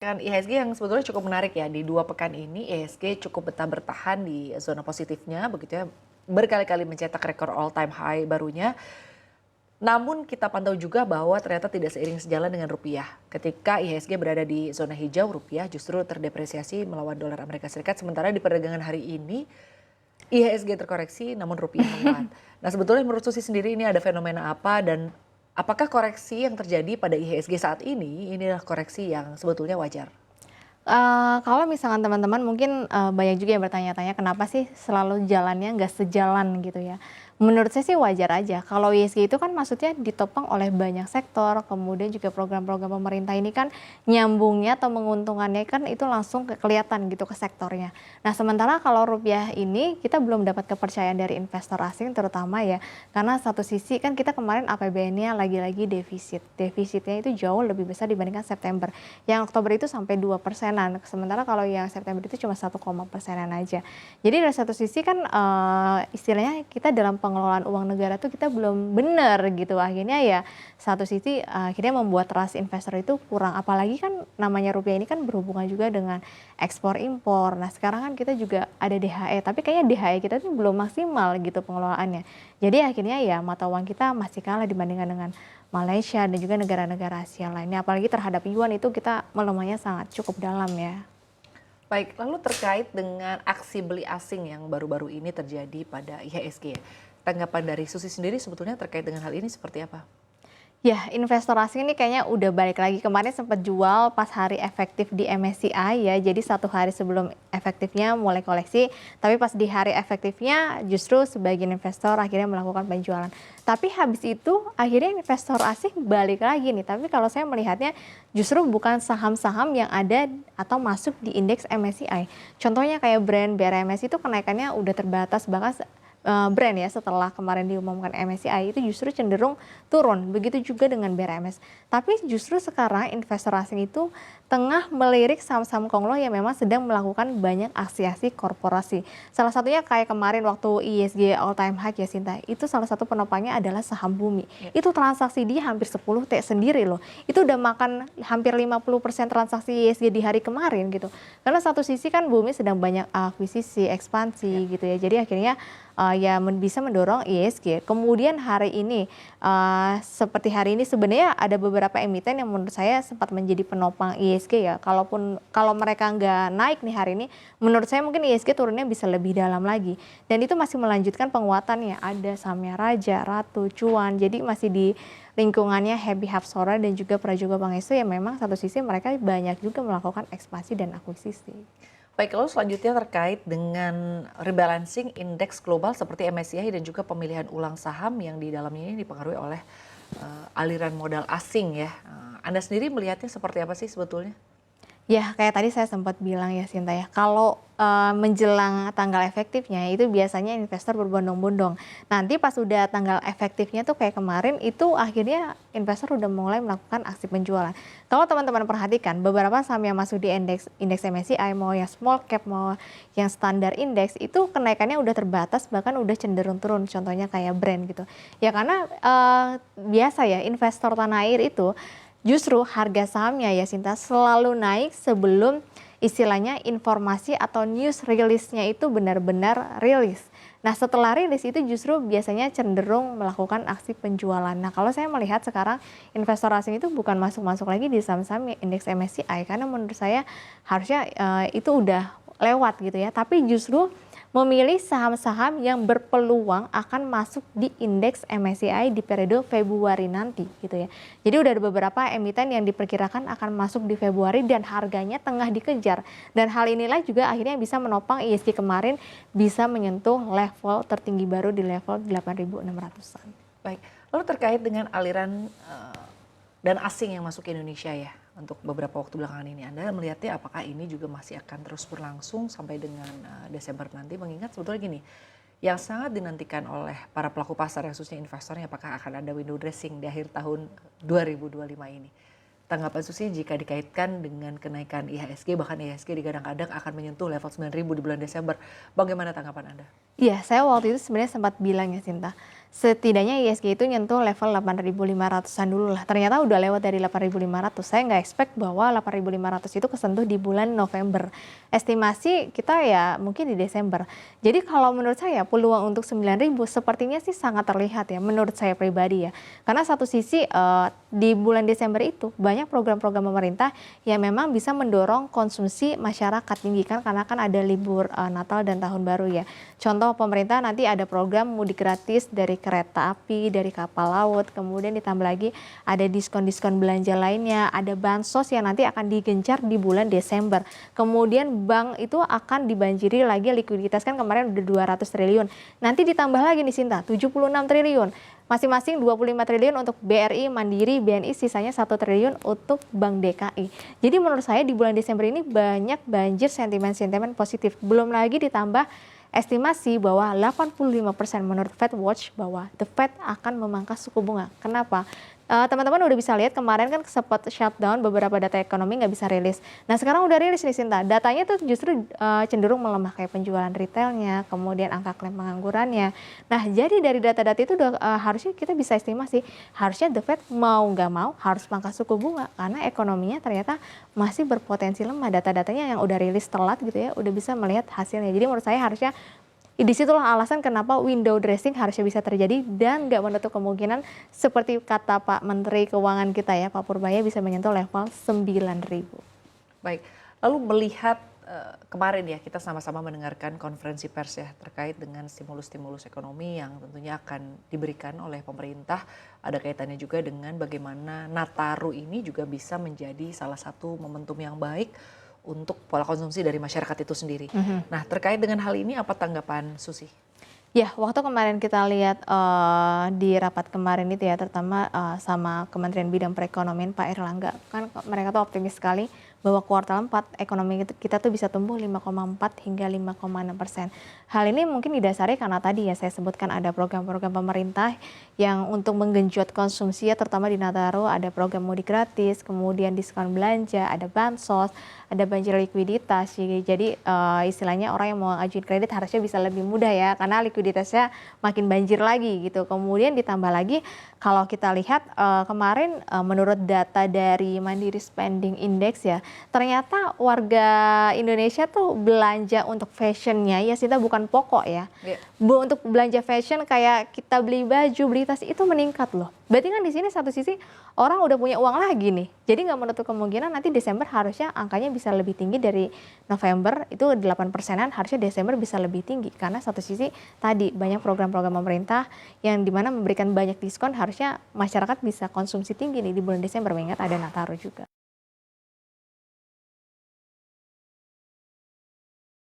Kan IHSG yang sebetulnya cukup menarik ya, di 2 pekan ini IHSG cukup betah bertahan di zona positifnya begitu ya, berkali-kali mencetak rekor all time high barunya. Namun kita pantau juga bahwa ternyata tidak seiring sejalan dengan rupiah. Ketika IHSG berada di zona hijau, rupiah justru terdepresiasi melawan dolar Amerika Serikat. Sementara di perdagangan hari ini IHSG terkoreksi namun rupiah menguat. Nah sebetulnya menurut Susi sendiri ini ada fenomena apa dan apakah koreksi yang terjadi pada IHSG saat ini inilah koreksi yang sebetulnya wajar? Kalau misalkan teman-teman mungkin, banyak juga yang bertanya-tanya kenapa sih selalu jalannya nggak sejalan gitu ya. Menurut saya sih wajar aja, kalau ISG itu kan maksudnya ditopang oleh banyak sektor, kemudian juga program-program pemerintah ini kan nyambungnya atau menguntungkannya kan itu langsung kelihatan gitu ke sektornya. Nah sementara kalau rupiah ini kita belum dapat kepercayaan dari investor asing terutama ya, karena satu sisi kan kita kemarin APBN-nya lagi-lagi defisitnya itu jauh lebih besar dibandingkan September. Yang Oktober itu sampai 2%-an, sementara kalau yang September itu cuma 1%-an aja. Jadi dari satu sisi kan istilahnya kita dalam pengelolaan uang negara tuh kita belum benar gitu. Akhirnya ya satu sisi akhirnya membuat trust investor itu kurang. Apalagi kan namanya rupiah ini kan berhubungan juga dengan ekspor impor. Nah sekarang kan kita juga ada DHE, tapi kayaknya DHE kita tuh belum maksimal gitu pengelolaannya. Jadi akhirnya ya mata uang kita masih kalah dibandingkan dengan Malaysia dan juga negara-negara Asia lainnya. Apalagi terhadap yuan itu kita melemahnya sangat cukup dalam ya. Baik, lalu terkait dengan aksi beli asing yang baru-baru ini terjadi pada IHSG ya. Tanggapan dari Susi sendiri sebetulnya terkait dengan hal ini seperti apa? Ya, investor asing ini kayaknya udah balik lagi. Kemarin sempat jual pas hari efektif di MSCI ya. Jadi satu hari sebelum efektifnya mulai koleksi. Tapi pas di hari efektifnya justru sebagian investor akhirnya melakukan penjualan. Tapi habis itu akhirnya investor asing balik lagi nih. Tapi kalau saya melihatnya justru bukan saham-saham yang ada atau masuk di indeks MSCI. Contohnya kayak brand BRMS itu kenaikannya udah terbatas, bahkan brand ya setelah kemarin diumumkan MSCI itu justru cenderung turun. Begitu juga dengan BRMS. Tapi justru sekarang investor asing itu tengah melirik saham-saham konglo yang memang sedang melakukan banyak aksi-aksi korporasi. Salah satunya kayak kemarin waktu ISG all time high ya Sinta, itu salah satu penopangnya adalah saham Bumi. Ya. Itu transaksi dia hampir 10 T sendiri loh. Itu udah makan hampir 50% transaksi ISG di hari kemarin gitu. Karena satu sisi kan Bumi sedang banyak akuisisi, ekspansi gitu ya. Jadi akhirnya ya bisa mendorong ISG. Kemudian hari ini seperti hari ini sebenarnya ada beberapa emiten yang menurut saya sempat menjadi penopang ISG ya. Kalau mereka nggak naik nih hari ini, menurut saya mungkin ISG turunnya bisa lebih dalam lagi. Dan itu masih melanjutkan penguatannya. Ada sahamnya Raja, Ratu, Cuan. Jadi masih di lingkungannya Happy Hapsora dan juga Prajogo Pangestu yang memang satu sisi mereka banyak juga melakukan ekspansi dan akuisisi. Baik, lalu selanjutnya terkait dengan rebalancing indeks global seperti MSCI dan juga pemilihan ulang saham yang di dalamnya ini dipengaruhi oleh aliran modal asing ya. Anda sendiri melihatnya seperti apa sih sebetulnya? Ya, kayak tadi saya sempat bilang ya Sinta ya, kalau menjelang tanggal efektifnya itu biasanya investor berbondong-bondong. Nanti pas udah tanggal efektifnya tuh kayak kemarin itu akhirnya investor udah mulai melakukan aksi penjualan. Kalau teman-teman perhatikan beberapa saham yang masuk di indeks MSCI mau yang small cap mau yang standar indeks itu kenaikannya udah terbatas bahkan udah cenderung turun. Contohnya kayak brand gitu. Ya karena biasa ya investor tanah air itu justru harga sahamnya ya Sinta selalu naik sebelum istilahnya informasi atau news rilisnya itu benar-benar rilis. Nah setelah rilis itu justru biasanya cenderung melakukan aksi penjualan. Nah kalau saya melihat sekarang investor asing itu bukan masuk-masuk lagi di saham-saham indeks MSCI karena menurut saya harusnya itu udah lewat gitu ya. Tapi justru memilih saham-saham yang berpeluang akan masuk di indeks MSCI di periode Februari nanti gitu ya. Jadi udah ada beberapa emiten yang diperkirakan akan masuk di Februari dan harganya tengah dikejar. Dan hal inilah juga akhirnya bisa menopang ISG kemarin bisa menyentuh level tertinggi baru di level 8.600-an. Baik, lalu terkait dengan aliran dan asing yang masuk ke Indonesia ya untuk beberapa waktu belakangan ini, Anda melihatnya apakah ini juga masih akan terus berlangsung sampai dengan Desember nanti? Mengingat sebetulnya gini, yang sangat dinantikan oleh para pelaku pasar khususnya investornya apakah akan ada window dressing di akhir tahun 2025 ini? Tanggapan Susi jika dikaitkan dengan kenaikan IHSG bahkan IHSG digadang-gadang akan menyentuh level 9.000 di bulan Desember. Bagaimana tanggapan Anda? Iya, saya waktu itu sebenarnya sempat bilang ya Sinta, setidaknya ISG itu nyentuh level 8.500-an dulu lah. Ternyata udah lewat dari 8.500. Saya nggak expect bahwa 8.500 itu kesentuh di bulan November. Estimasi kita ya mungkin di Desember. Jadi kalau menurut saya peluang untuk 9.000 sepertinya sih sangat terlihat ya menurut saya pribadi ya. Karena satu sisi di bulan Desember itu banyak program-program pemerintah yang memang bisa mendorong konsumsi masyarakat tinggi kan karena kan ada libur Natal dan Tahun Baru ya. Contoh pemerintah nanti ada program mudik gratis dari kereta api, dari kapal laut, kemudian ditambah lagi ada diskon-diskon belanja lainnya, ada bansos yang nanti akan digencar di bulan Desember. Kemudian bank itu akan dibanjiri lagi likuiditas kan kemarin udah 200 triliun. Nanti ditambah lagi nih Sinta, 76 triliun. Masing-masing 25 triliun untuk BRI, Mandiri, BNI, sisanya 1 triliun untuk Bank DKI. Jadi menurut saya di bulan Desember ini banyak banjir sentimen-sentimen positif. Belum lagi ditambah estimasi bahwa 85% menurut Fed Watch bahwa The Fed akan memangkas suku bunga. Kenapa? Teman-teman udah bisa lihat kemarin kan sempat shutdown beberapa data ekonomi nggak bisa rilis. Nah sekarang udah rilis nih Sinta, datanya tuh justru cenderung melemah kayak penjualan retailnya, kemudian angka klaim penganggurannya. Nah jadi dari data-data itu udah harusnya kita bisa estimasi, harusnya The Fed mau nggak mau harus pangkas suku bunga karena ekonominya ternyata masih berpotensi lemah. Data-datanya yang udah rilis telat gitu ya, udah bisa melihat hasilnya. Jadi menurut saya harusnya disitulah alasan kenapa window dressing harusnya bisa terjadi dan nggak menutup kemungkinan seperti kata Pak Menteri Keuangan kita ya, Pak Purbaya bisa menyentuh level 9.000. Baik, lalu melihat kemarin ya kita sama-sama mendengarkan konferensi pers ya terkait dengan stimulus-stimulus ekonomi yang tentunya akan diberikan oleh pemerintah. Ada kaitannya juga dengan bagaimana Nataru ini juga bisa menjadi salah satu momentum yang baik untuk pola konsumsi dari masyarakat itu sendiri. Nah terkait dengan hal ini apa tanggapan Susi? Ya, waktu kemarin kita lihat di rapat kemarin itu ya, terutama sama Kementerian Bidang Perekonomian Pak Erlangga, kan mereka tuh optimis sekali bahwa kuartal 4 ekonomi kita tuh bisa tumbuh 5,4 hingga 5,6%. Hal ini mungkin didasari karena tadi ya saya sebutkan ada program-program pemerintah yang untuk menggenjot konsumsi ya, terutama di Nataru ada program mudik gratis, kemudian diskon belanja, ada bansos, ada banjir likuiditas. Jadi istilahnya orang yang mau ngajuin kredit harusnya bisa lebih mudah ya karena likuiditasnya makin banjir lagi gitu. Kemudian ditambah lagi kalau kita lihat kemarin menurut data dari Mandiri Spending Index ya, ternyata warga Indonesia tuh belanja untuk fashionnya ya Sinta bukan pokok ya. Untuk belanja fashion kayak kita beli baju, beli tas itu meningkat loh. Berarti kan di sini satu sisi orang udah punya uang lagi nih. Jadi nggak menutup kemungkinan nanti Desember harusnya angkanya bisa lebih tinggi dari November, itu 8%-an, harusnya Desember bisa lebih tinggi. Karena satu sisi tadi banyak program-program pemerintah yang dimana memberikan banyak diskon, harusnya masyarakat bisa konsumsi tinggi nih di bulan Desember mengingat ada Nataru juga.